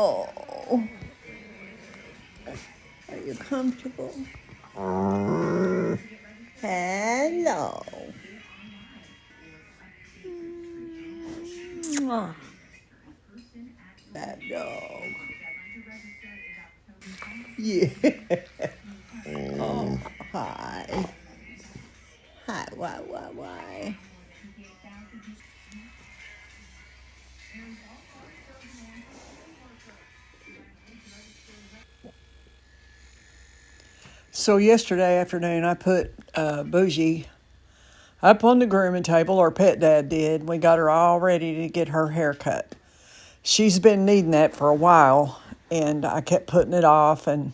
Oh, are you comfortable? Hello. Mwah. That dog. Yeah. Oh, hi. Hi, why? So yesterday afternoon, I put Bougie up on the grooming table, or Pet Dad did. We got her all ready to get her hair cut. She's been needing that for a while, and I kept putting it off, and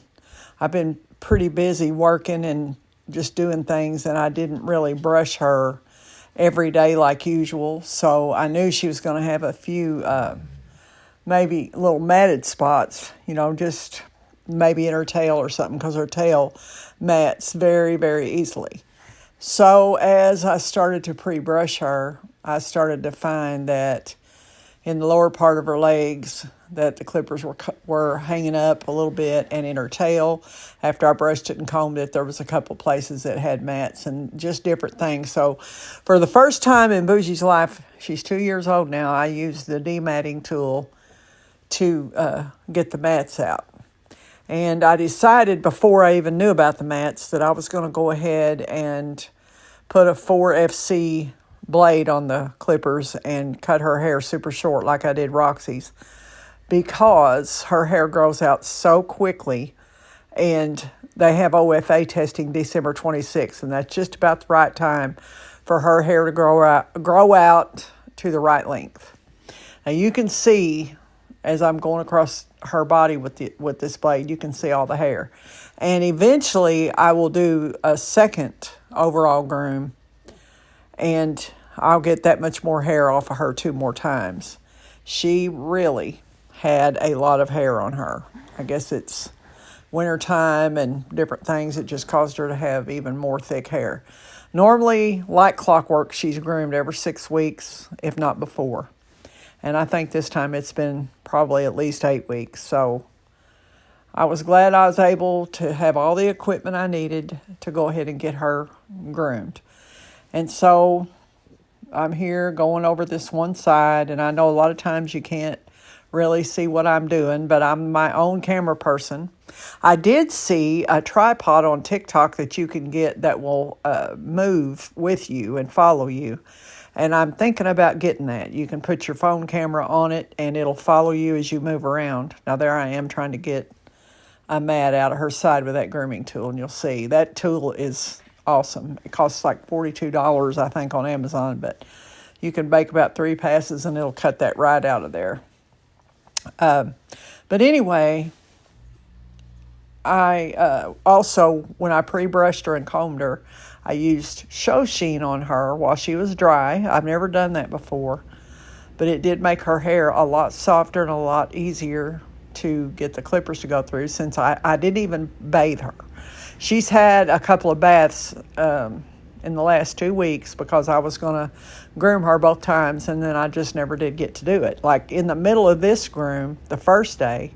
I've been pretty busy working and just doing things, and I didn't really brush her every day like usual. So I knew she was going to have a few maybe little matted spots, just maybe in her tail or something, because her tail mats very, very easily. So as I started to pre-brush her, I started to find that in the lower part of her legs that the clippers were hanging up a little bit, and in her tail, after I brushed it and combed it, there was a couple places that had mats and just different things. So for the first time in Bougie's life, she's 2 years old now, I used the dematting tool to get the mats out. And I decided before I even knew about the mats that I was going to go ahead and put a 4FC blade on the clippers and cut her hair super short like I did Roxy's, because her hair grows out so quickly, and they have OFA testing December 26th, and that's just about the right time for her hair to grow out to the right length. Now you can see, as I'm going across her body with this blade, you can see all the hair. And eventually I will do a second overall groom, and I'll get that much more hair off of her 2 more times. She really had a lot of hair on her. I guess it's winter time and different things that just caused her to have even more thick hair. Normally, like clockwork, she's groomed every 6 weeks, if not before. And I think this time it's been probably at least 8 weeks. So I was glad I was able to have all the equipment I needed to go ahead and get her groomed. And so I'm here going over this one side, and I know a lot of times you can't really see what I'm doing, but I'm my own camera person. I did see a tripod on TikTok that you can get that will move with you and follow you. And I'm thinking about getting that. You can put your phone camera on it, and it'll follow you as you move around. Now, there I am trying to get a mat out of her side with that grooming tool, and you'll see. That tool is awesome. It costs like $42, I think, on Amazon, but you can make about 3 passes, and it'll cut that right out of there. But anyway, I also, when I pre-brushed her and combed her, I used show sheen on her while she was dry. I've never done that before, but it did make her hair a lot softer and a lot easier to get the clippers to go through, since I didn't even bathe her. She's had a couple of baths in the last 2 weeks because I was going to groom her both times, and then I just never did get to do it. Like in the middle of this groom, the first day,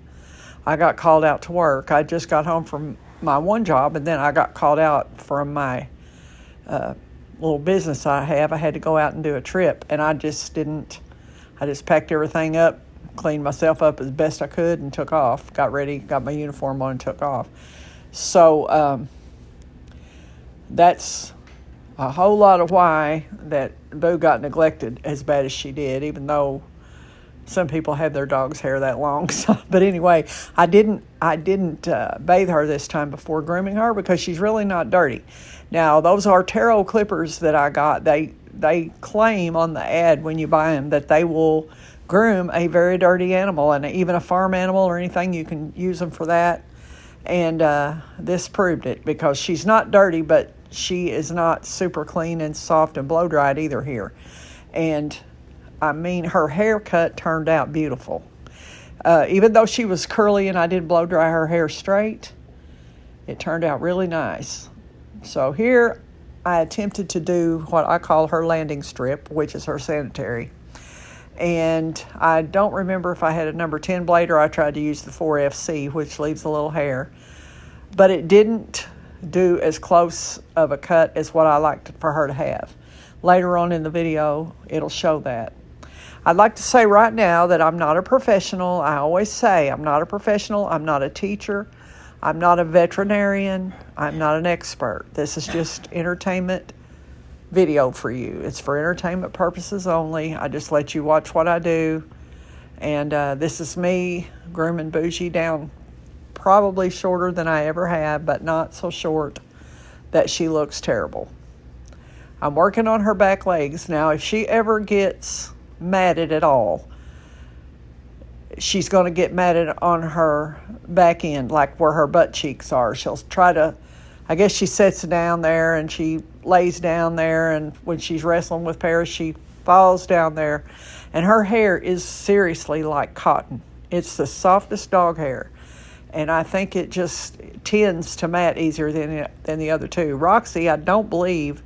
I got called out to work. I just got home from my one job, and then I got called out from my little business I have. I had to go out and do a trip, and I just packed everything up, cleaned myself up as best I could, and took off. Got ready, got my uniform on, and took off. So that's a whole lot of why that Boo got neglected as bad as she did, even though some people have their dog's hair that long. So, but anyway, I didn't bathe her this time before grooming her because she's really not dirty. Now, those Artero clippers that I got, they claim on the ad when you buy them that they will groom a very dirty animal, and even a farm animal or anything, you can use them for that. And this proved it, because she's not dirty, but she is not super clean and soft and blow dried either here. And I mean, her haircut turned out beautiful. Even though she was curly and I did blow dry her hair straight, it turned out really nice. So here I attempted to do what I call her landing strip, which is her sanitary. And I don't remember if I had a number 10 blade or I tried to use the 4FC, which leaves a little hair. But it didn't do as close of a cut as what I liked for her to have. Later on in the video, it'll show that. I'd like to say right now that I'm not a professional. I always say I'm not a professional. I'm not a teacher. I'm not a veterinarian. I'm not an expert. This is just entertainment video for you. It's for entertainment purposes only. I just let you watch what I do. And this is me grooming Bougie down probably shorter than I ever have, but not so short that she looks terrible. I'm working on her back legs. Now, if she ever gets matted at all, she's going to get matted on her back end, like where her butt cheeks are. She'll try to, I guess she sits down there and she lays down there, and when she's wrestling with Paris, she falls down there, and her hair is seriously like cotton. It's the softest dog hair, and I think it just tends to mat easier than the other two. Roxy, I don't believe,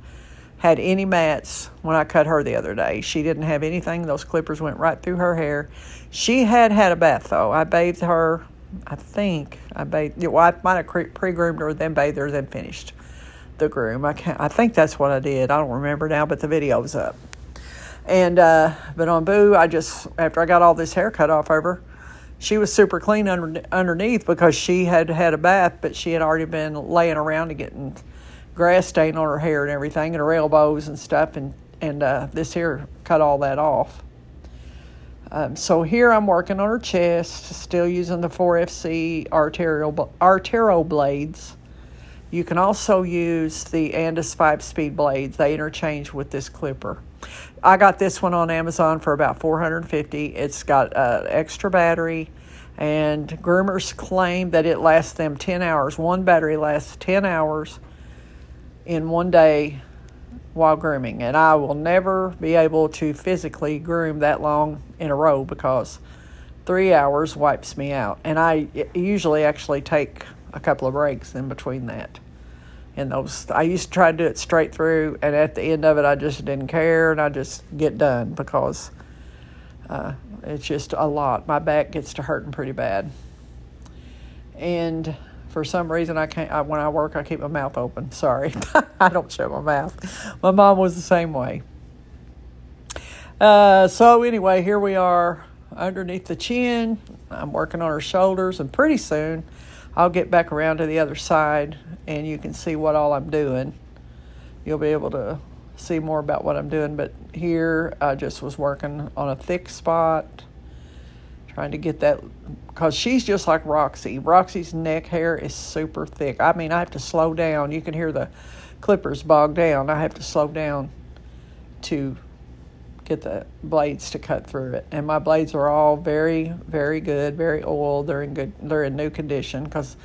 had any mats when I cut her the other day. She didn't have anything. Those clippers went right through her hair. She had a bath, though. I bathed her, I think. I might have pre-groomed her, then bathed her, then finished the groom. I think that's what I did. I don't remember now, but the video's up. And but on Boo, after I got all this hair cut off of her, she was super clean underneath because she had a bath, but she had already been laying around and getting grass stain on her hair and everything, and her elbows and stuff, and this here cut all that off. So here I'm working on her chest, still using the 4FC arterial blades. You can also use the Andis 5-speed blades. They interchange with this clipper. I got this one on Amazon for about $450. It's got an extra battery, and groomers claim that it lasts them 10 hours. One battery lasts 10 hours in one day while grooming, and I will never be able to physically groom that long in a row because 3 hours wipes me out, and I usually actually take a couple of breaks in between that. And I used to try to do it straight through, and at the end of it I just didn't care, and I just get done because it's just a lot. My back gets to hurting pretty bad, and for some reason, when I work, I keep my mouth open. Sorry. I don't shut my mouth. My mom was the same way. So anyway, here we are underneath the chin. I'm working on her shoulders, and pretty soon I'll get back around to the other side, and you can see what all I'm doing. You'll be able to see more about what I'm doing. But here, I just was working on a thick spot, trying to get that, because she's just like Roxy. Roxy's neck hair is super thick. I mean, I have to slow down. You can hear the clippers bog down. I have to slow down to get the blades to cut through it. And my blades are all very, very good, very oiled. They're in new condition because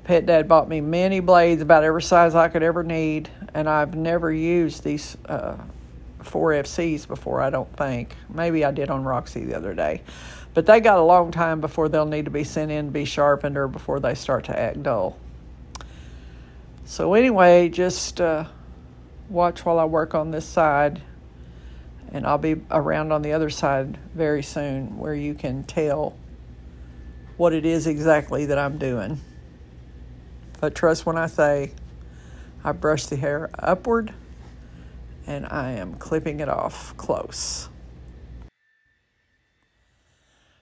Pet Dad bought me many blades, about every size I could ever need, and I've never used these 4FCs before, I don't think. Maybe I did on Roxy the other day. But they got a long time before they'll need to be sent in to be sharpened or before they start to act dull. So anyway, just watch while I work on this side, and I'll be around on the other side very soon where you can tell what it is exactly that I'm doing. But trust when I say I brush the hair upward and I am clipping it off close.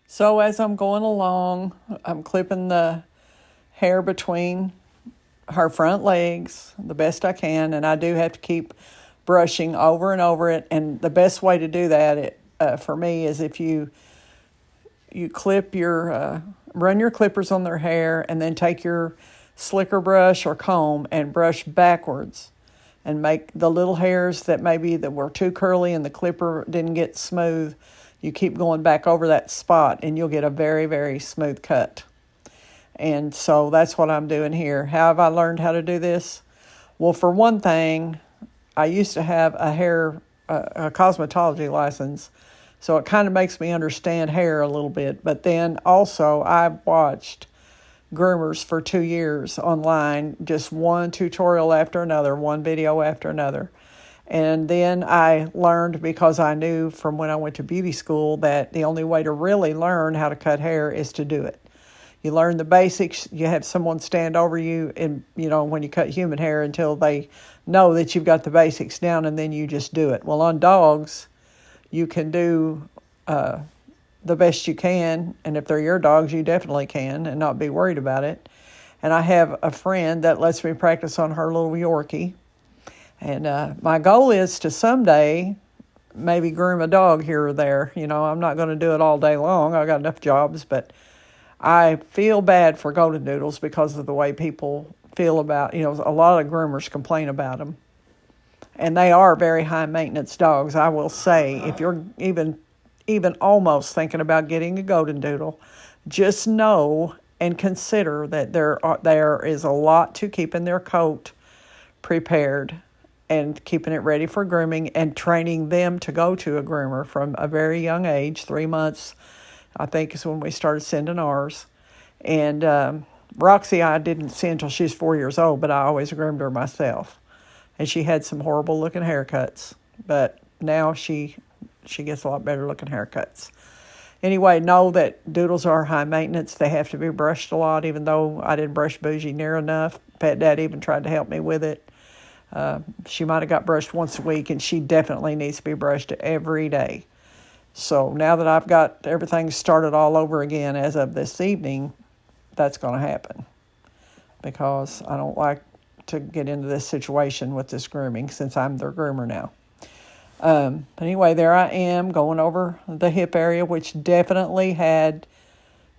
So as I'm going along, I'm clipping the hair between her front legs the best I can, and I do have to keep brushing over and over it. And the best way to do that for me is if you clip run your clippers on their hair, and then take your slicker brush or comb and brush backwards and make the little hairs that were too curly and the clipper didn't get smooth. You keep going back over that spot and you'll get a very, very smooth cut. And so that's what I'm doing here. How have I learned how to do this? Well, for one thing, I used to have a cosmetology license, so it kind of makes me understand hair a little bit. But then also I've watched groomers for 2 years online, just one tutorial after another, one video after another. And then I learned, because I knew from when I went to beauty school, that the only way to really learn how to cut hair is to do it. You learn the basics. You have someone stand over you, and when you cut human hair, until they know that you've got the basics down, and then you just do it. Well, on dogs, you can do the best you can, and if they're your dogs, you definitely can, and not be worried about it. And I have a friend that lets me practice on her little Yorkie, and my goal is to someday maybe groom a dog here or there. I'm not going to do it all day long. I got enough jobs, but I feel bad for golden doodles because of the way people feel about, a lot of groomers complain about them. And they are very high maintenance dogs. I will say, if you're even almost thinking about getting a golden doodle, just know and consider that there is a lot to keeping their coat prepared and keeping it ready for grooming, and training them to go to a groomer from a very young age. 3 months, I think, is when we started sending ours. And Roxy, I didn't send until she was 4 years old, but I always groomed her myself. And she had some horrible looking haircuts, but now she gets a lot better looking haircuts. Anyway, know that doodles are high maintenance. They have to be brushed a lot, even though I didn't brush Bougie near enough. Pet Dad even tried to help me with it. She might have got brushed once a week, and she definitely needs to be brushed every day. So now that I've got everything started all over again as of this evening, that's going to happen, because I don't like to get into this situation with this grooming, since I'm their groomer now. But anyway, there I am going over the hip area, which definitely had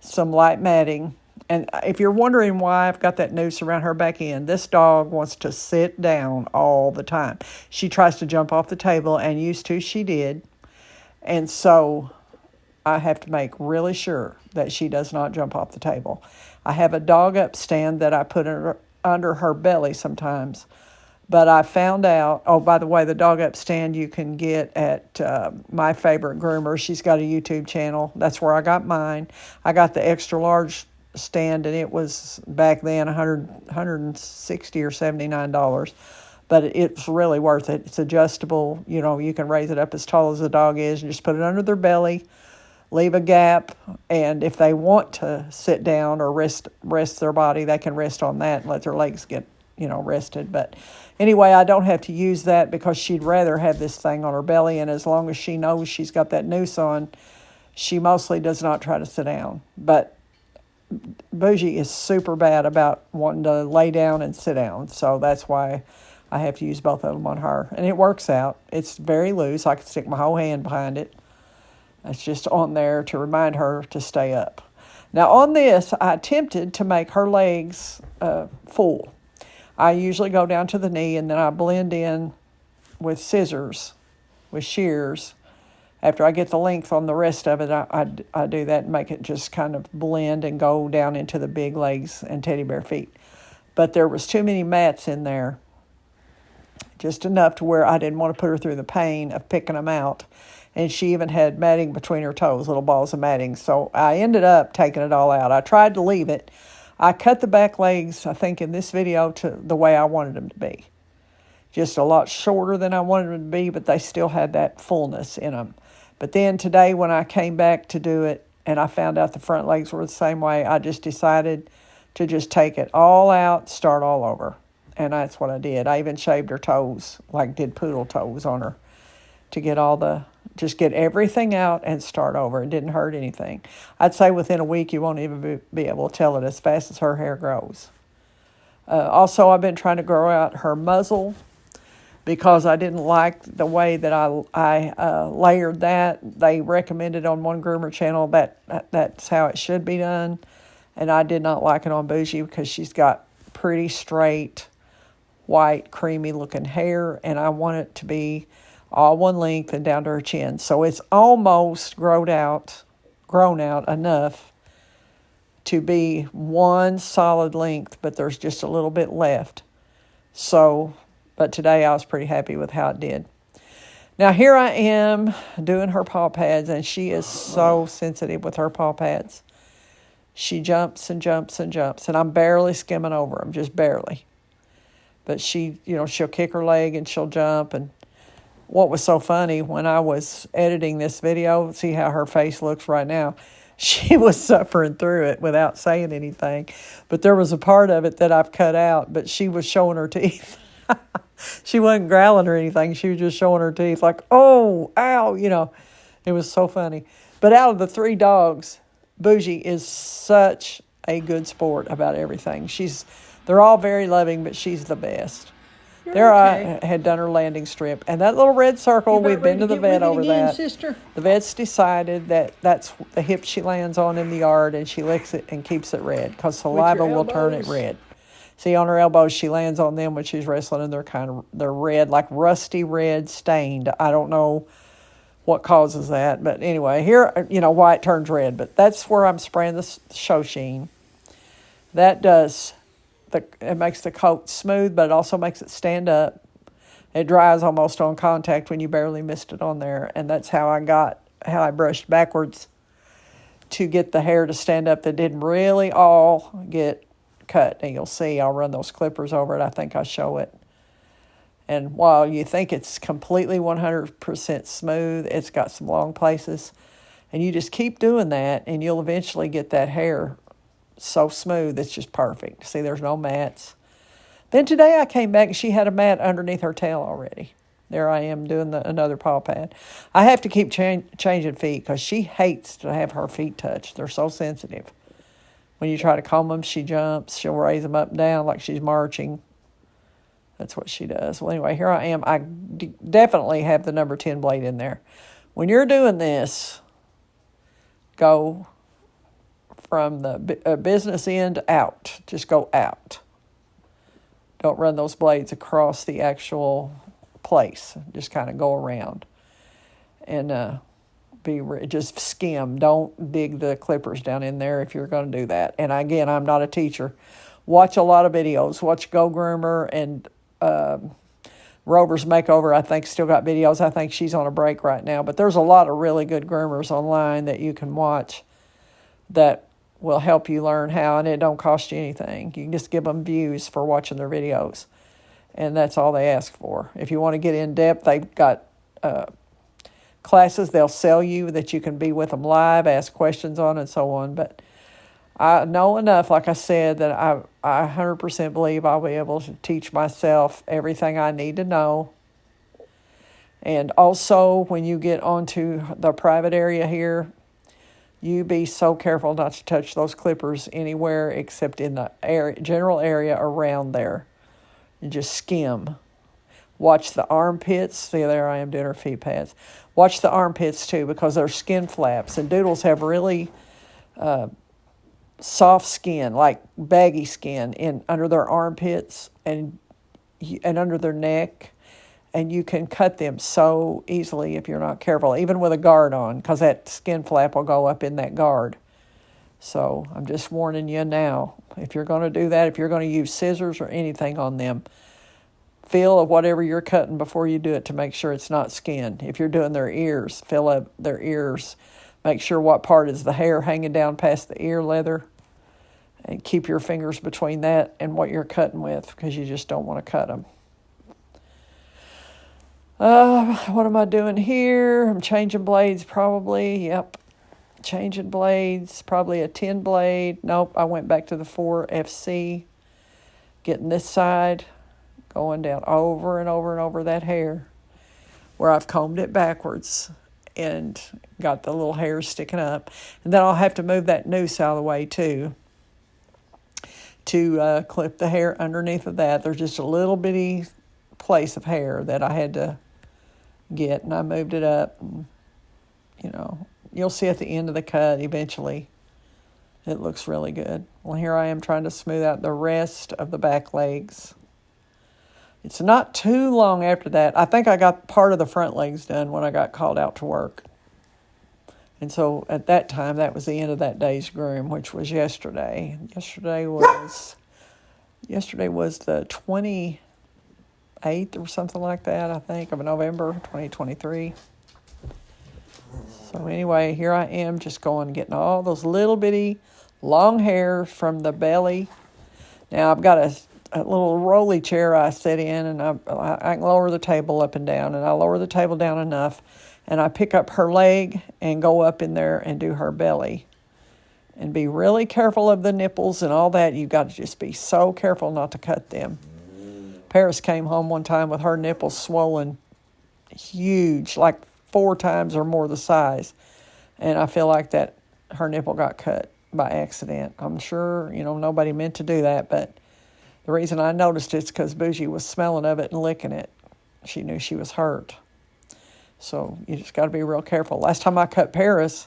some light matting. And if you're wondering why I've got that noose around her back end, this dog wants to sit down all the time. She tries to jump off the table, and used to she did. And so I have to make really sure that she does not jump off the table. I have a dog up stand that I put under her belly sometimes. But I found out, oh, by the way, the dog up stand you can get at My Favorite Groomer. She's got a YouTube channel. That's where I got mine. I got the extra large stand, and it was back then $160 or $79. But it's really worth it. It's adjustable. You can raise it up as tall as the dog is, and just put it under their belly, leave a gap, and if they want to sit down or rest their body, they can rest on that and let their legs get rested. But anyway, I don't have to use that, because she'd rather have this thing on her belly, and as long as she knows she's got that noose on, she mostly does not try to sit down. But Bougie is super bad about wanting to lay down and sit down, so that's why I have to use both of them on her, and it works out. It's very loose. I can stick my whole hand behind it. It's just on there to remind her to stay up. Now on this, I attempted to make her legs full. I usually go down to the knee, and then I blend in with scissors, with shears. After I get the length on the rest of it, I do that and make it just kind of blend and go down into the big legs and teddy bear feet. But there was too many mats in there, just enough to where I didn't want to put her through the pain of picking them out. And she even had matting between her toes, little balls of matting. So I ended up taking it all out. I tried to leave it. I cut the back legs, I think, in this video to the way I wanted them to be. Just a lot shorter than I wanted them to be, but they still had that fullness in them. But then today when I came back to do it, and I found out the front legs were the same way, I just decided to just take it all out, start all over. And that's what I did. I even shaved her toes, like did poodle toes on her, to get just get everything out and start over. It didn't hurt anything. I'd say within a week you won't even be able to tell it as fast as her hair grows. Also, I've been trying to grow out her muzzle, because I didn't like the way that I layered that. They recommended on one groomer channel that's how it should be done. And I did not like it on Bougie, because she's got pretty straight, white, creamy looking hair, and I want it to be all one length and down to her chin. So it's almost grown out enough to be one solid length, but there's just a little bit left. But today I was pretty happy with how it did. Now here I am doing her paw pads, and she is so sensitive with her paw pads. She jumps and jumps and jumps, and I'm barely skimming over them, just barely. But she'll kick her leg and she'll jump, and what was so funny when I was editing this video, see how her face looks right now. She was suffering through it without saying anything. But there was a part of it that I've cut out, but she was showing her teeth. She wasn't growling or anything. She was just showing her teeth like, oh, ow, It was so funny. But out of the 3 dogs, Bougie is such a good sport about everything. They're all very loving, but she's the best. There okay. I had done her landing strip. And that little red circle, we've been to the vet over that. Sister? The vet's decided that that's the hip she lands on in the yard, and she licks it and keeps it red because saliva will turn it red. See, on her elbows, she lands on them when she's wrestling, and they're red, like rusty red, stained. I don't know what causes that, but anyway, here, why it turns red. But that's where I'm spraying the show sheen. That it makes the coat smooth, but it also makes it stand up. It dries almost on contact when you barely missed it on there, and that's how I brushed backwards to get the hair to stand up that didn't really all get cut. And you'll see I'll run those clippers over it. I think I show it. And while you think it's completely 100% smooth, it's got some long places. And you just keep doing that, and you'll eventually get that hair so smooth it's just perfect. See, there's no mats. Then today I came back and she had a mat underneath her tail already. There I am doing another paw pad. I have to keep changing feet because she hates to have her feet touched. They're so sensitive. When you try to comb them, she jumps. She'll raise them up and down like she's marching. That's what she does. Well, anyway, here I am. I definitely have the number 10 blade in there. When you're doing this, go from the business end out. Just go out. Don't run those blades across the actual place. Just kind of go around. And just skim. Don't dig the clippers down in there if you're going to do that. And again, I'm not a teacher. Watch a lot of videos. Watch Go Groomer and Rovers Makeover, I think, still got videos. I think she's on a break right now. But there's a lot of really good groomers online that you can watch that will help you learn how, and it don't cost you anything. You can just give them views for watching their videos, and that's all they ask for. If you want to get in depth, they've got classes they'll sell you that you can be with them live, ask questions on, and so on. But I know enough, like I said, that I 100% believe I'll be able to teach myself everything I need to know. And also, when you get onto the private area here, you be so careful not to touch those clippers anywhere except in the general area around there. And just skim. Watch the armpits. See, there I am doing her feet pads. Watch the armpits too, because they're skin flaps. And doodles have really soft skin, like baggy skin, under their armpits and under their neck. And you can cut them so easily if you're not careful, even with a guard on, because that skin flap will go up in that guard. So I'm just warning you now. If you're going to do that, if you're going to use scissors or anything on them, feel of whatever you're cutting before you do it to make sure it's not skin. If you're doing their ears, feel up their ears. Make sure what part is the hair hanging down past the ear leather. And keep your fingers between that and what you're cutting with, because you just don't want to cut them. What am I doing here? I'm changing blades probably. Yep. Changing blades. Probably a 10 blade. Nope. I went back to the 4FC. Getting this side. Going down over and over and over that hair. Where I've combed it backwards. And got the little hairs sticking up. And then I'll have to move that noose out of the way too. To clip the hair underneath of that. There's just a little bitty place of hair that I had to get, and I moved it up. And, you'll see at the end of the cut eventually it looks really good. Well, here I am trying to smooth out the rest of the back legs. It's not too long after that. I think I got part of the front legs done when I got called out to work. And so at that time, that was the end of that day's groom, which was yesterday. Yesterday was the 28th or something like that, I think, of November 2023. So anyway, here I am just getting all those little bitty long hairs from the belly. Now I've got a a little rolly chair I sit in, and I can lower the table up and down, and I lower the table down enough, and I pick up her leg and go up in there and do her belly. And be really careful of the nipples and all that. You've got to just be so careful not to cut them. Paris came home one time with her nipples swollen huge, like 4 times or more the size. And I feel like that her nipple got cut by accident. I'm sure, nobody meant to do that, but the reason I noticed it's because Bougie was smelling of it and licking it. She knew she was hurt. So you just got to be real careful. Last time I cut Paris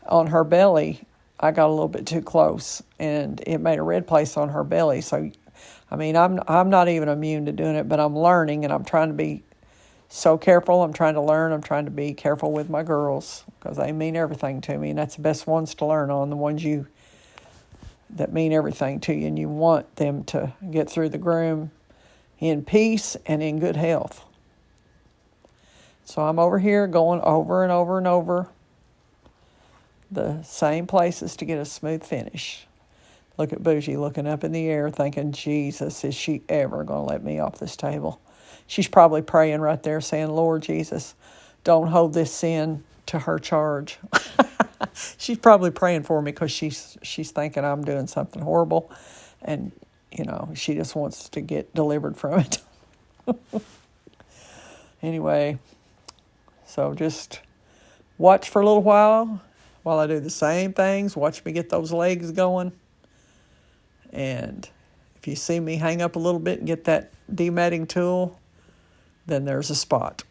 on her belly, I got a little bit too close, and it made a red place on her belly. So, I'm not even immune to doing it, but I'm learning, and I'm trying to be so careful. I'm trying to learn. I'm trying to be careful with my girls because they mean everything to me, and that's the best ones to learn on, the ones that mean everything to you, and you want them to get through the groom in peace and in good health. So I'm over here going over and over and over the same places to get a smooth finish. Look at Bougie looking up in the air thinking, Jesus, is she ever going to let me off this table? She's probably praying right there saying, Lord Jesus, don't hold this sin to her charge. She's probably praying for me because she's thinking I'm doing something horrible, and she just wants to get delivered from it. Anyway, so just watch for a little while I do the same things. Watch me get those legs going. And if you see me hang up a little bit and get that dematting tool, then there's a spot.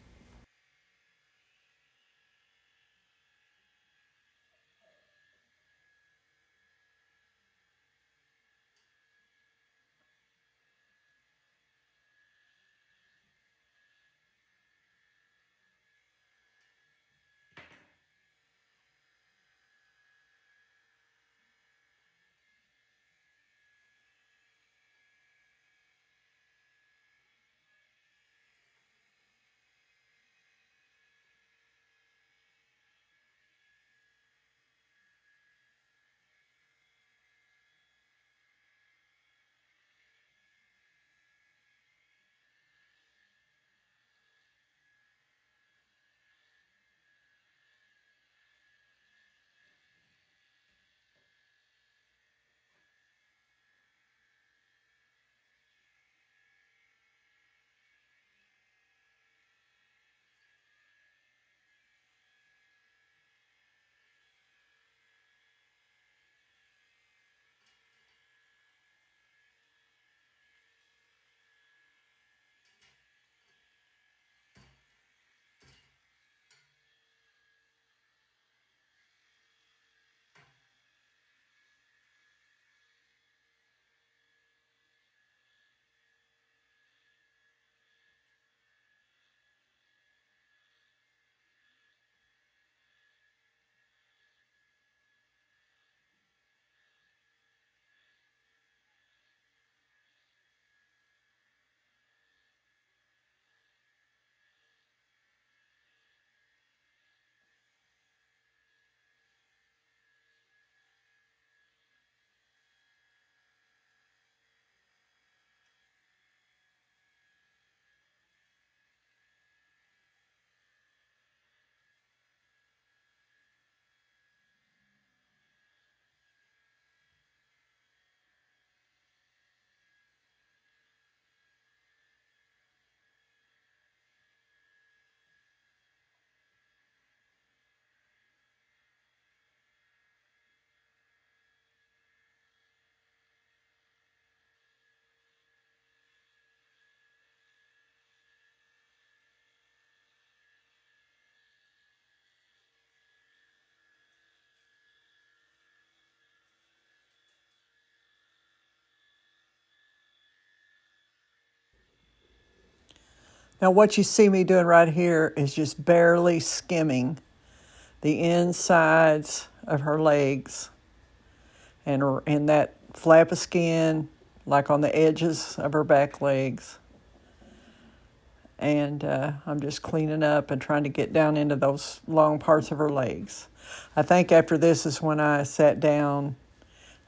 Now what you see me doing right here is just barely skimming the insides of her legs and in that flap of skin, like on the edges of her back legs. And I'm just cleaning up and trying to get down into those long parts of her legs. I think after this is when I sat down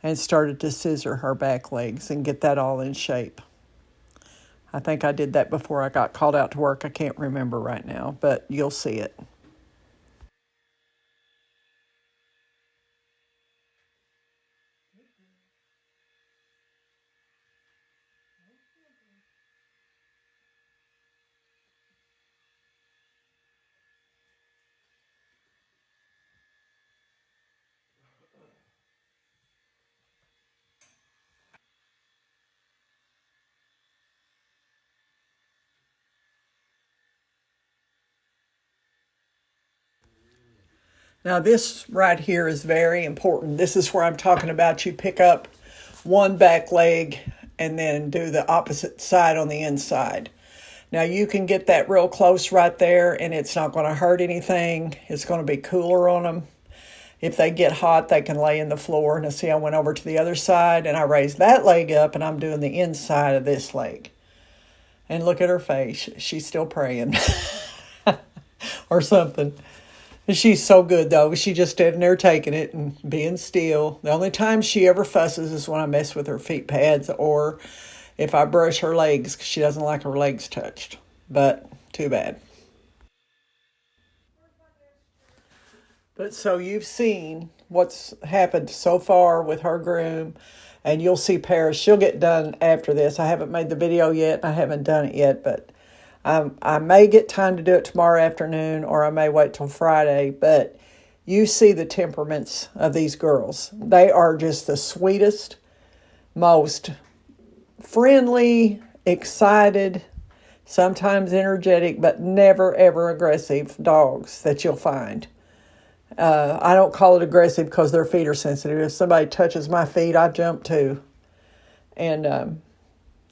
and started to scissor her back legs and get that all in shape. I think I did that before I got called out to work. I can't remember right now, but you'll see it. Now this right here is very important. This is where I'm talking about you pick up one back leg and then do the opposite side on the inside. Now you can get that real close right there and it's not going to hurt anything. It's going to be cooler on them. If they get hot, they can lay in the floor. Now see, I went over to the other side and I raised that leg up and I'm doing the inside of this leg. And look at her face. She's still praying or something. And she's so good, though. She's just standing there taking it and being still. The only time she ever fusses is when I mess with her feet pads or if I brush her legs, because she doesn't like her legs touched. But too bad. But so you've seen what's happened so far with her groom. And you'll see Paris. She'll get done after this. I haven't made the video yet. I haven't done it yet, but I may get time to do it tomorrow afternoon or I may wait till Friday, but you see the temperaments of these girls. They are just the sweetest, most friendly, excited, sometimes energetic, but never, ever aggressive dogs that you'll find. I don't call it aggressive because their feet are sensitive. If somebody touches my feet, I jump too. And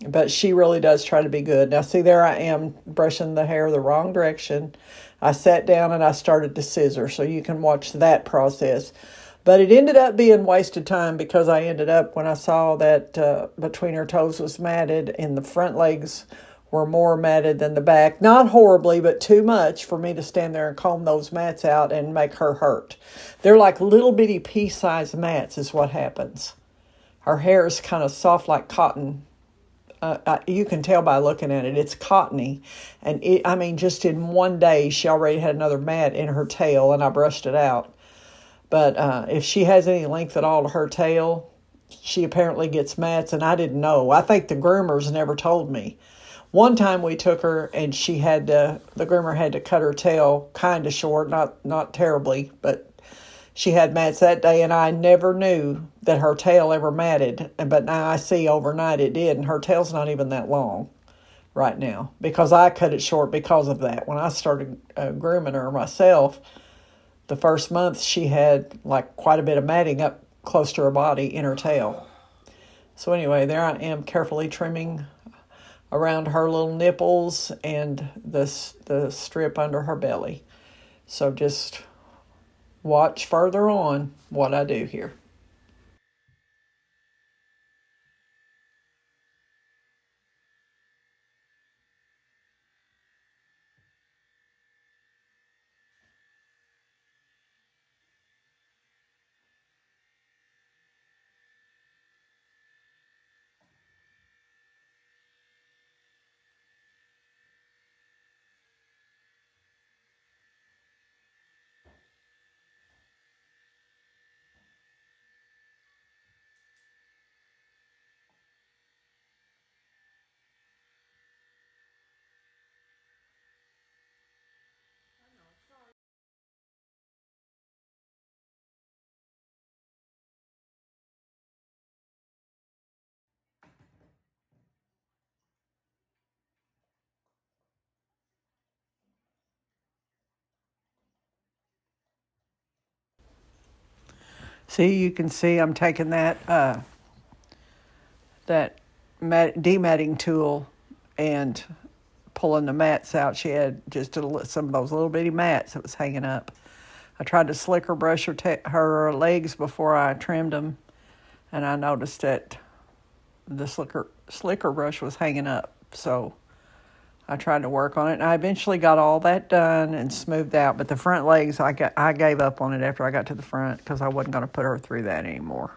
but she really does try to be good. Now, see, there I am brushing the hair the wrong direction. I sat down and I started to scissor, so you can watch that process. But it ended up being wasted time because I ended up, when I saw that between her toes was matted and the front legs were more matted than the back. Not horribly, but too much for me to stand there and comb those mats out and make her hurt. They're like little bitty pea-sized mats is what happens. Her hair is kind of soft like cotton. You can tell by looking at it. It's cottony. And just in one day, she already had another mat in her tail, and I brushed it out. But if she has any length at all to her tail, she apparently gets mats, and I didn't know. I think the groomers never told me. One time we took her, and the groomer had to cut her tail kind of short, not terribly, but she had mats that day, and I never knew that her tail ever matted. But now I see overnight it did, and her tail's not even that long right now because I cut it short because of that. When I started grooming her myself, the first month she had like quite a bit of matting up close to her body in her tail. So anyway, there I am carefully trimming around her little nipples and the strip under her belly. So just watch further on what I do here. See, you can see I'm taking that dematting tool and pulling the mats out. She had just some of those little bitty mats that was hanging up. I tried to slicker brush her legs before I trimmed them, and I noticed that the slicker brush was hanging up. So I tried to work on it, and I eventually got all that done and smoothed out. But the front legs, I gave up on it after I got to the front because I wasn't going to put her through that anymore.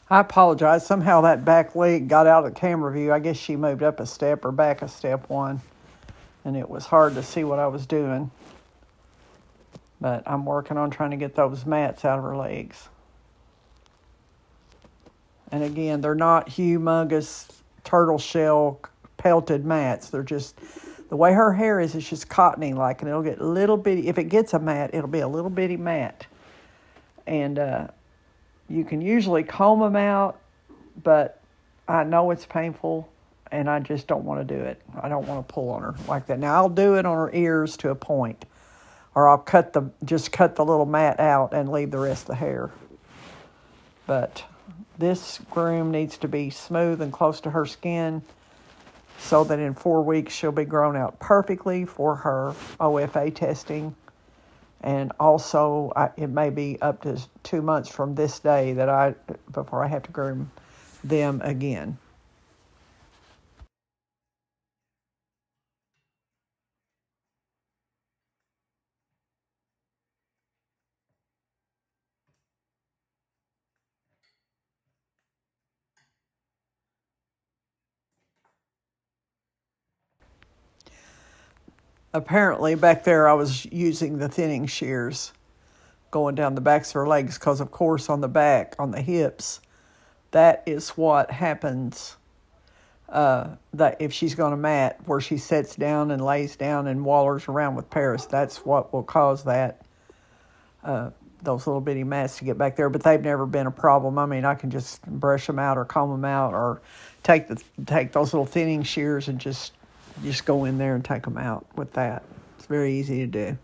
I apologize. Somehow that back leg got out of the camera view. I guess she moved up a step or back a step one, and it was hard to see what I was doing. But I'm working on trying to get those mats out of her legs. And again, they're not humongous turtle shell pelted mats. They're just, the way her hair is, it's just cottony like, and it'll get little bitty. If it gets a mat, it'll be a little bitty mat. And you can usually comb them out, but I know it's painful, and I just don't want to do it. I don't want to pull on her like that. Now, I'll do it on her ears to a point, or I'll just cut the little mat out and leave the rest of the hair. But this groom needs to be smooth and close to her skin so that in 4 weeks she'll be grown out perfectly for her OFA testing. And also, it may be up to 2 months from this day before I have to groom them again. Apparently, back there I was using the thinning shears going down the backs of her legs because, of course, on the back, on the hips, that is what happens. That if she's going to mat where she sits down and lays down and wallers around with Paris, that's what will cause that those little bitty mats to get back there. But they've never been a problem. I mean, I can just brush them out or comb them out, or take those little thinning shears and just go in there and take them out with that. It's very easy to do.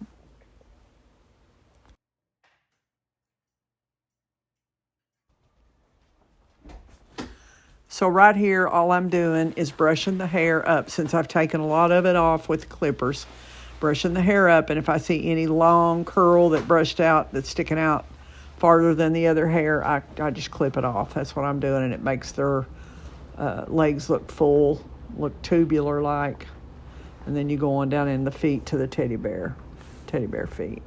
So right here, all I'm doing is brushing the hair up since I've taken a lot of it off with the clippers. Brushing the hair up, and if I see any long curl that brushed out that's sticking out farther than the other hair, I just clip it off. That's what I'm doing, and it makes their legs look full, look tubular like. And then you go on down in the feet to the teddy bear feet.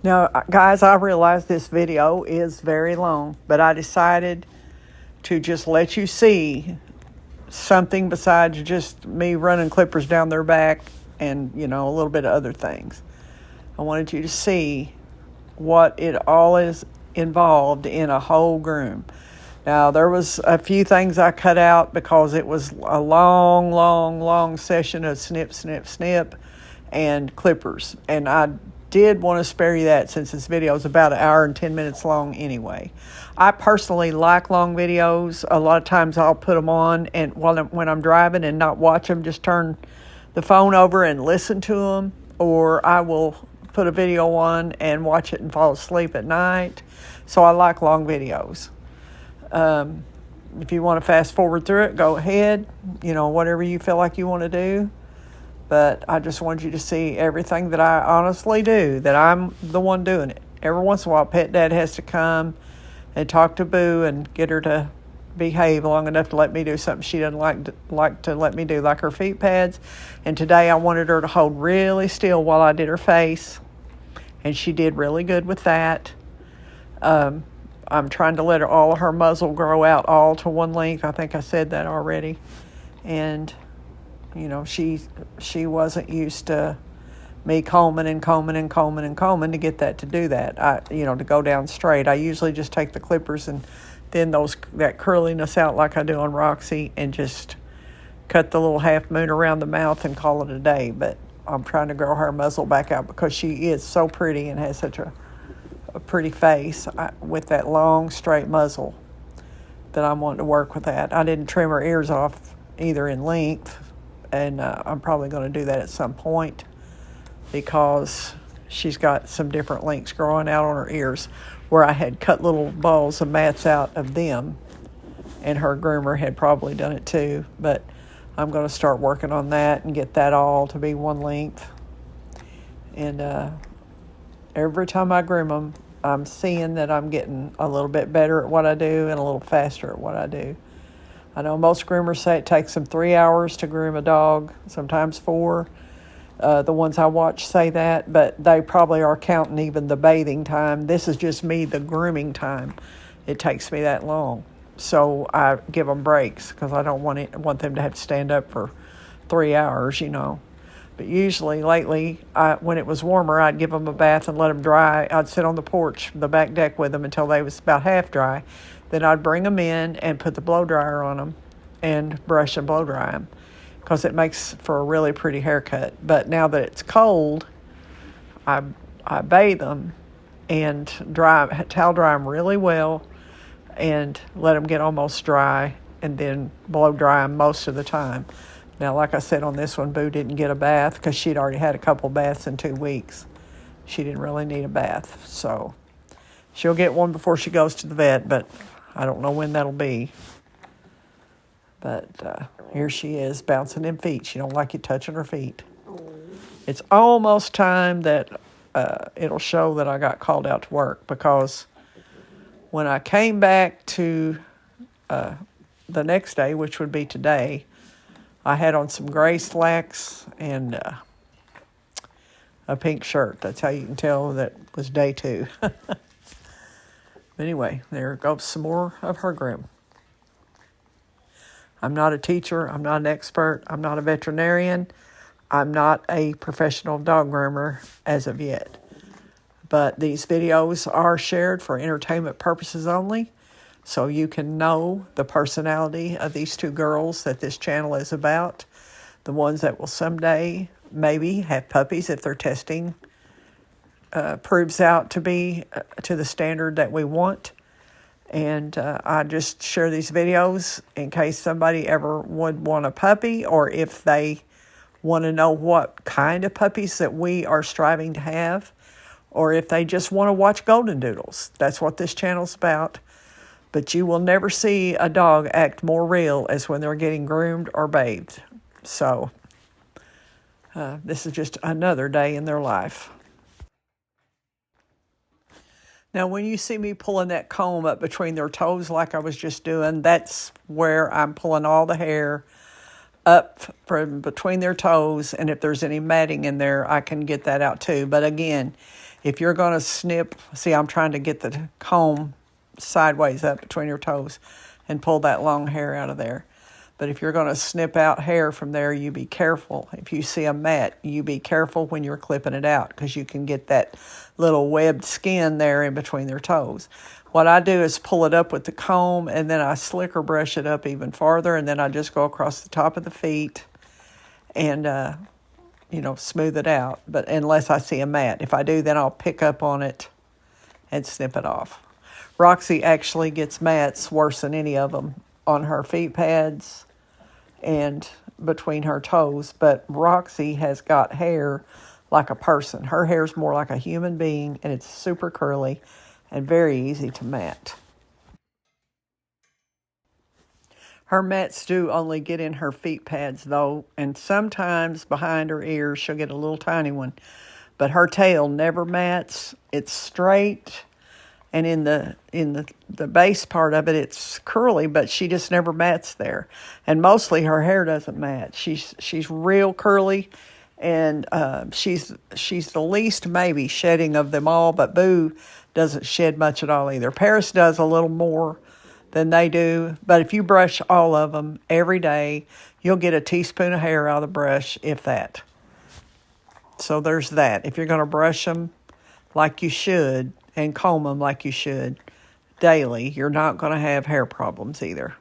Now, guys, I realize this video is very long, but I decided to just let you see something besides just me running clippers down their back and, a little bit of other things. I wanted you to see what it all is involved in a whole groom. Now, there was a few things I cut out because it was a long session of snip, snip, snip and clippers. And I did want to spare you that since this video is about 1 hour and 10 minutes long anyway. I personally like long videos. A lot of times I'll put them on and when I'm driving and not watch them, just turn the phone over and listen to them. Or I will put a video on and watch it and fall asleep at night. So I like long videos. If you want to fast forward through it, go ahead. Whatever you feel like you want to do. But I just wanted you to see everything that I honestly do, that I'm the one doing it. Every once in a while, Pet Dad has to come and talk to Boo and get her to behave long enough to let me do something she doesn't like to let me do, like her feet pads. And today I wanted her to hold really still while I did her face. And she did really good with that. I'm trying to let all of her muzzle grow out all to one length. I think I said that already. And she wasn't used to me combing to get that to do that. To go down straight. I usually just take the clippers and then that curliness out like I do on Roxy and just cut the little half moon around the mouth and call it a day. But I'm trying to grow her muzzle back out because she is so pretty and has such a pretty face with that long straight muzzle that I'm wanting to work with that. I didn't trim her ears off either in length. And I'm probably going to do that at some point because she's got some different lengths growing out on her ears where I had cut little balls of mats out of them. And her groomer had probably done it too. But I'm going to start working on that and get that all to be one length. And every time I groom them, I'm seeing that I'm getting a little bit better at what I do and a little faster at what I do. I know most groomers say it takes them 3 hours to groom a dog, sometimes 4. The ones I watch say that, but they probably are counting even the bathing time. This is just me, the grooming time. It takes me that long. So I give them breaks because I don't want them to have to stand up for 3 hours, But usually lately, when it was warmer, I'd give them a bath and let them dry. I'd sit on the porch, the back deck with them until they was about half dry. Then I'd bring them in and put the blow dryer on them and brush and blow dry them because it makes for a really pretty haircut. But now that it's cold, I bathe them and towel dry them really well and let them get almost dry and then blow dry them most of the time. Now, like I said on this one, Boo didn't get a bath because she'd already had a couple baths in 2 weeks. She didn't really need a bath, so she'll get one before she goes to the vet, but I don't know when that'll be. But here she is, bouncing them feet. She don't like you touching her feet. It's almost time that it'll show that I got called out to work because when I came back to the next day, which would be today, I had on some gray slacks and a pink shirt. That's how you can tell that was day 2. Anyway, there goes some more of her groom. I'm not a teacher. I'm not an expert. I'm not a veterinarian. I'm not a professional dog groomer as of yet. But these videos are shared for entertainment purposes only, so you can know the personality of these 2 girls that this channel is about, the ones that will someday maybe have puppies if their testing proves out to be to the standard that we want. And I just share these videos in case somebody ever would want a puppy or if they want to know what kind of puppies that we are striving to have or if they just want to watch golden doodles. That's what this channel's about. But you will never see a dog act more real as when they're getting groomed or bathed. So this is just another day in their life. Now, when you see me pulling that comb up between their toes like I was just doing, that's where I'm pulling all the hair up from between their toes. And if there's any matting in there, I can get that out too. But again, If you're going to snip, see, I'm trying to get the comb sideways up between your toes and pull that long hair out of there. But if you're going to snip out hair from there, you be careful. If you see a mat, you be careful when you're clipping it out because you can get that little webbed skin there in between their toes. What I do is pull it up with the comb, and then I slicker brush it up even farther, and then I just go across the top of the feet and, smooth it out. But unless I see a mat. If I do, then I'll pick up on it and snip it off. Roxy actually gets mats worse than any of them on her feet pads and between her toes, but Roxy has got hair like a person. Her hair's more like a human being, and it's super curly and very easy to mat. Her mats do only get in her feet pads though, and sometimes behind her ears she'll get a little tiny one, but her tail never mats. It's straight, and in the base part of it, it's curly, but she just never mats there. And mostly her hair doesn't match. She's real curly, and she's the least maybe shedding of them all. But Boo doesn't shed much at all either. Paris does a little more than they do, but if you brush all of them every day, you'll get a teaspoon of hair out of the brush, if that. So there's that. If you're going to brush them like you should and comb them like you should daily, you're not going to have hair problems either.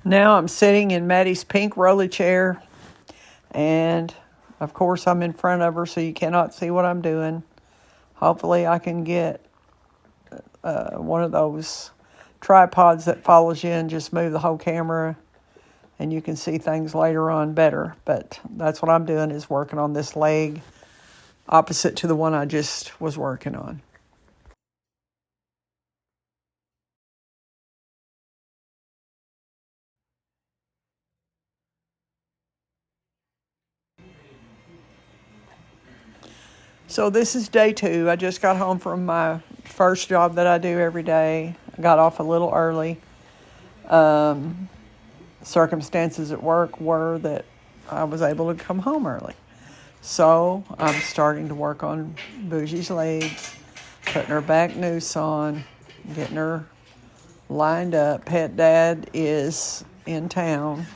Now I'm sitting in Maddie's pink rolly chair, and of course I'm in front of her, so you cannot see what I'm doing. Hopefully I can get one of those tripods that follows you and just move the whole camera, and you can see things later on better. But that's what I'm doing, is working on this leg opposite to the one I just was working on. So this is day 2. I just got home from my first job that I do every day. I got off a little early. Circumstances at work were that I was able to come home early. So I'm starting to work on Bougie's legs, putting her back noose on, getting her lined up. Pet Dad is in town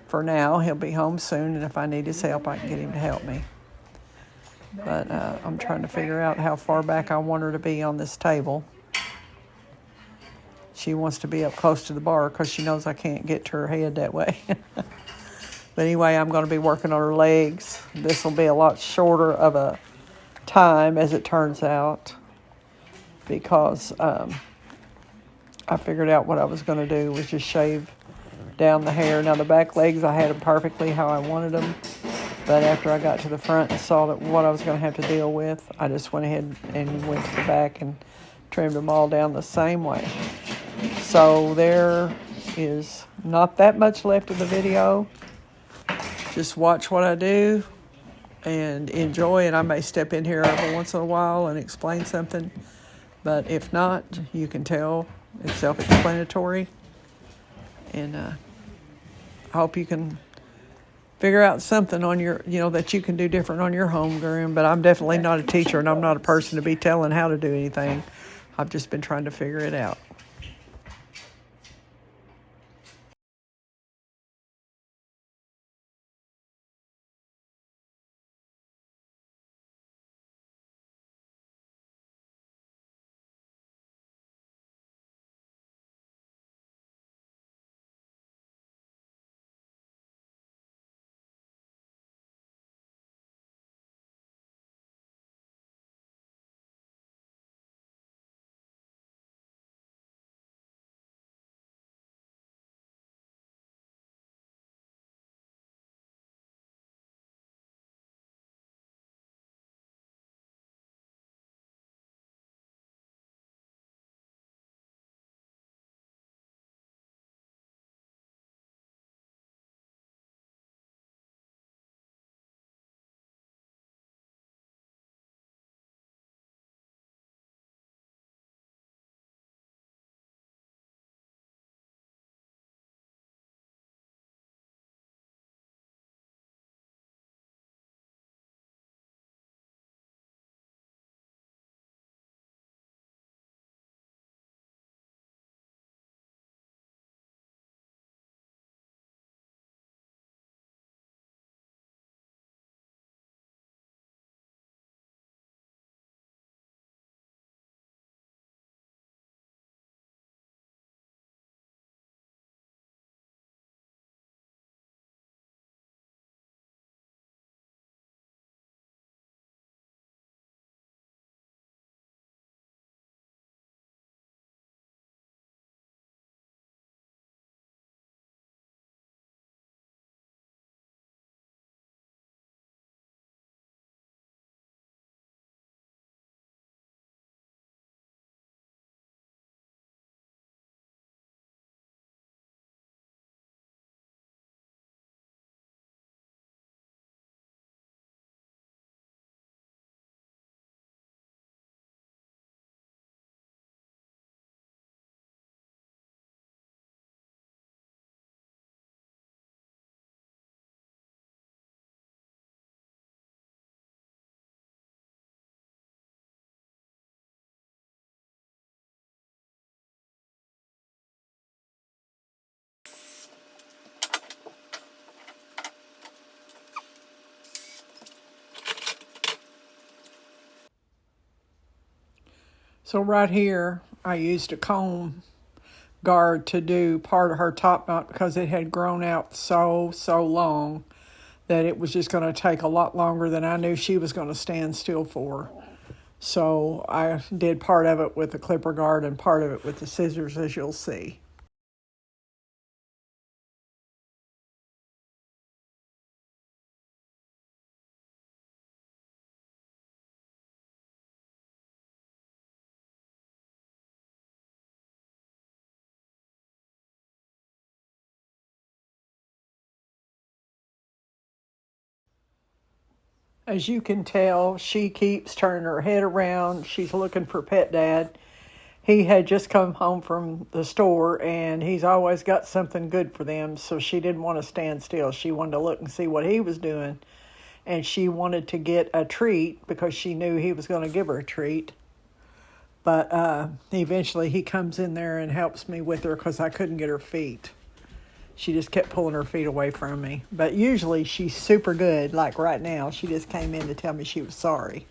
for now. He'll be home soon, and if I need his help, I can get him to help me. But I'm trying to figure out how far back I want her to be on this table. She wants to be up close to the bar because she knows I can't get to her head that way. But anyway, I'm going to be working on her legs. This will be a lot shorter of a time, as it turns out, because I figured out what I was going to do was just shave down the hair. Now, the back legs, I had them perfectly how I wanted them. But after I got to the front and saw that what I was going to have to deal with, I just went ahead and went to the back and trimmed them all down the same way. So there is not that much left of the video. Just watch what I do and enjoy, and I may step in here every once in a while and explain something. But if not, you can tell it's self-explanatory. And I hope you can figure out something on your, that you can do different on your home groom. But I'm definitely not a teacher, and I'm not a person to be telling how to do anything. I've just been trying to figure it out. So right here, I used a comb guard to do part of her top knot because it had grown out so long that it was just going to take a lot longer than I knew she was going to stand still for. So I did part of it with the clipper guard and part of it with the scissors, as you'll see. As you can tell, she keeps turning her head around. She's looking for Pet Dad. He had just come home from the store and he's always got something good for them, so she didn't want to stand still. She wanted to look and see what he was doing, and she wanted to get a treat because she knew he was going to give her a treat. But eventually he comes in there and helps me with her because I couldn't get her feet. She just kept pulling her feet away from me. But usually she's super good. Like right now, she just came in to tell me she was sorry.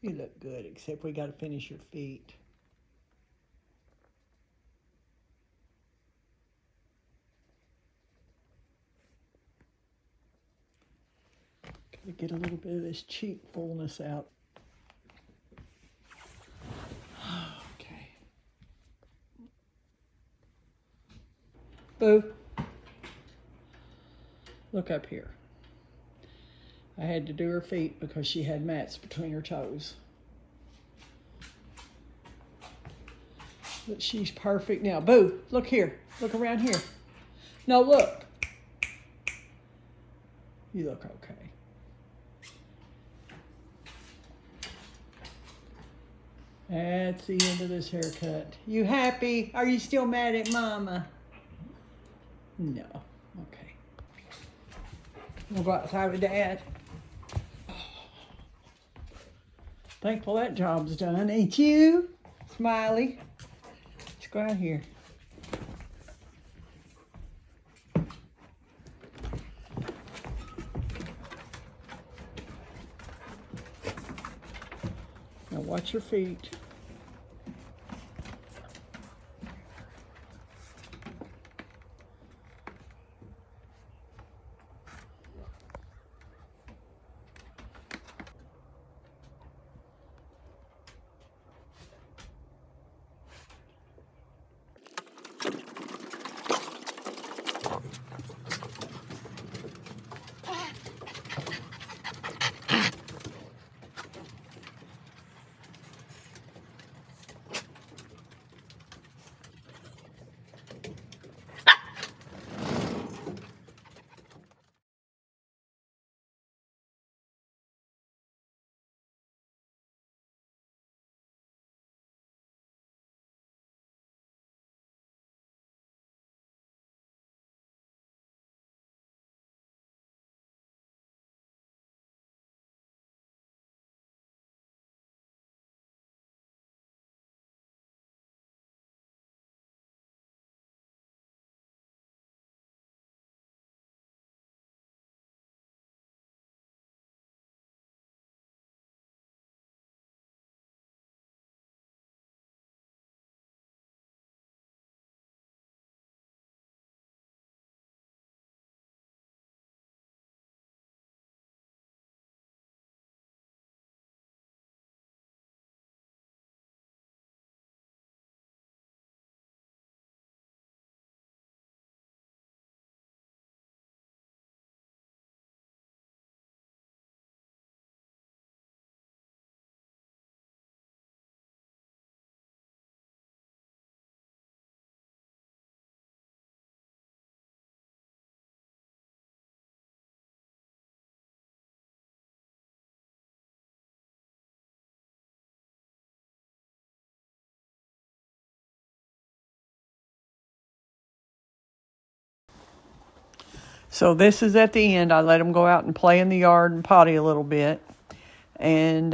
You look good, except we got to finish your feet. to get a little bit of this cheek fullness out. Okay. Boo. Look up here. I had to do her feet because she had mats between her toes. But she's perfect now. Boo, look here. Look around here. No, look. You look okay. That's the end of this haircut. You happy? Are you still mad at Mama? No. Okay. We'll go outside with Dad. Thankful that job's done, ain't you? Smiley. Let's go out here. Now watch your feet. So this is at the end. I let them go out and play in the yard and potty a little bit. And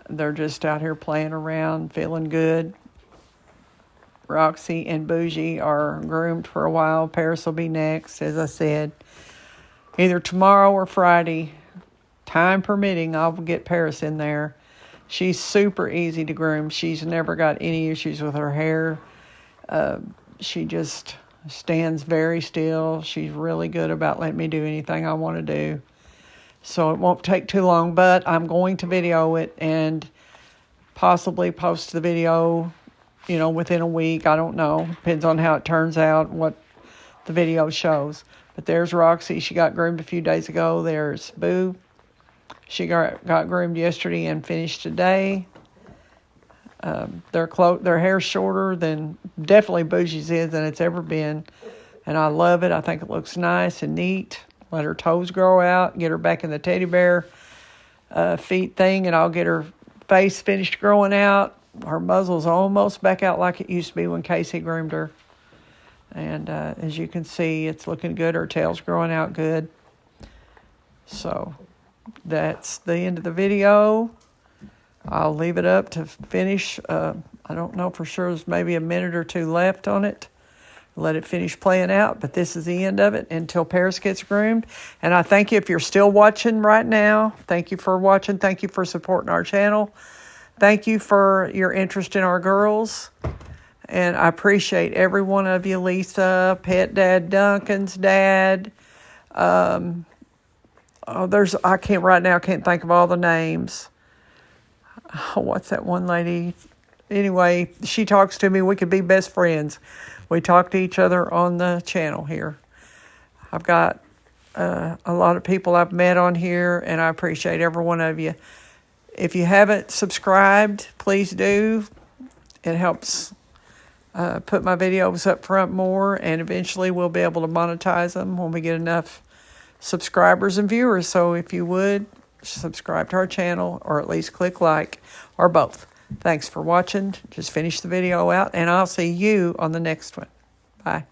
they're just out here playing around, feeling good. Roxy and Bougie are groomed for a while. Paris will be next, as I said. Either tomorrow or Friday, time permitting, I'll get Paris in there. She's super easy to groom. She's never got any issues with her hair. She just stands very still. She's really good about letting me do anything I want to do. So it won't take too long, but I'm going to video it and possibly post the video, within a week. I don't know. Depends on how it turns out, what the video shows. But there's Roxy. She got groomed a few days ago. There's Boo. She got groomed yesterday and finished today. Their hair's shorter than definitely Bougie's is than it's ever been. And I love it. I think it looks nice and neat. Let her toes grow out. Get her back in the teddy bear feet thing. And I'll get her face finished growing out. Her muzzle's almost back out like it used to be when Casey groomed her. And as you can see, it's looking good. Her tail's growing out good. So that's the end of the video. I'll leave it up to finish. I don't know for sure. There's maybe a minute or two left on it. Let it finish playing out. But this is the end of it until Paris gets groomed. And I thank you if you're still watching right now. Thank you for watching. Thank you for supporting our channel. Thank you for your interest in our girls. And I appreciate every one of you. Lisa, Pet Dad, Duncan's dad, I can't right now, can't think of all the names. Oh, what's that one lady? Anyway, she talks to me. We could be best friends. We talk to each other on the channel here. I've got a lot of people I've met on here, and I appreciate every one of you. If you haven't subscribed, please do. It helps put my videos up front more, and eventually we'll be able to monetize them when we get enough subscribers and viewers. So if you would, subscribe to our channel, or at least click like, or both. Thanks for watching. Just finish the video out, and I'll see you on the next one. Bye.